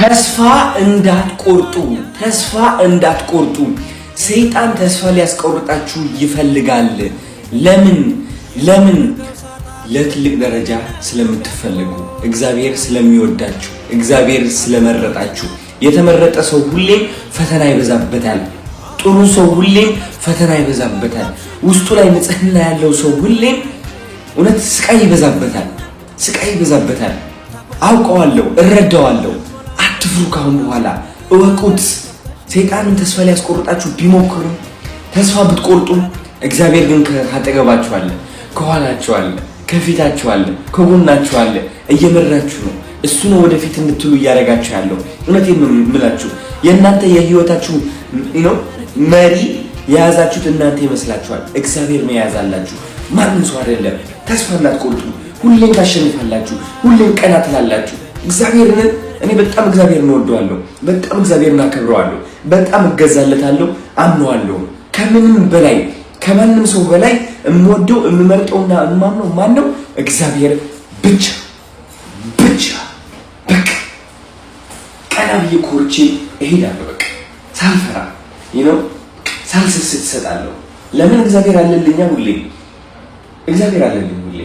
ተስፋ እንዳትቆርጡ ሰይጣን ተስፋ ሊያስቆርጣችሁ ይፈልጋል። ለምን ለትልቅ ደረጃ ስለምትፈልጉ፣ እግዚአብሔር ስለሚወዳችሁ፣ እግዚአብሔር ስለመረጣችሁ። የተመረጠ ሰው ሁሌም ፈተና ይበዛበታል። ጥሩ ሰው ሁሌም ፈተና ይበዛበታል። ውስጡ ላይ ንጽህና ያለው ሰው ሁሌም እውነት ስቃይ ይበዛበታል። አውቀዋለሁ፣ እረዳዋለሁ። አትፍሩ። ካሁን በኋላ እወቁት። ሰይጣንን ተስፋ ሊያስቆርጣችሁ ቢሞክሩ፣ ተስፋ ብትቆርጡ፣ እግዚአብሔር ግን ካጠገባችሁ አለ፣ ከኋላችሁ አለ፣ ከፊታችሁ አለ፣ ከጎናችሁ አለ። እየመራችሁ ነው። እሱ ነው ወደፊት እንድትሉ እያደረጋችሁ ያለው። እውነቴን ነው የምላችሁ። የእናንተ የህይወታችሁ መሪ የያዛችሁት እናንተ ይመስላችኋል። እግዚአብሔር ነው የያዛላችሁ፣ ማንም ሰው አይደለም። ተስፋ እንዳትቆርጡ። ሁሌም ታሸንፋላችሁ። ሁሌም ቀና ትላላችሁ። እግዚአብሔርን እኔ በጣም እግዚአብሔርን እወደዋለሁ። በጣም እግዚአብሔርን አከብረዋለሁ። በጣም እገዛለታለሁ፣ አምነዋለሁ። ከምንም በላይ ከማንም ሰው በላይ የምወደው የምመርጠውና የማምነው ማነው? እግዚአብሔር ብቻ። በቃ ቀና ብዬ ኮርቼ እሄዳለሁ። በቃ ሳልፈራ ሳልስስት እሰጣለሁ። ለምን? እግዚአብሔር አለልኛ ሁሌ። እግዚአብሔር አለልኝ ሁሌ።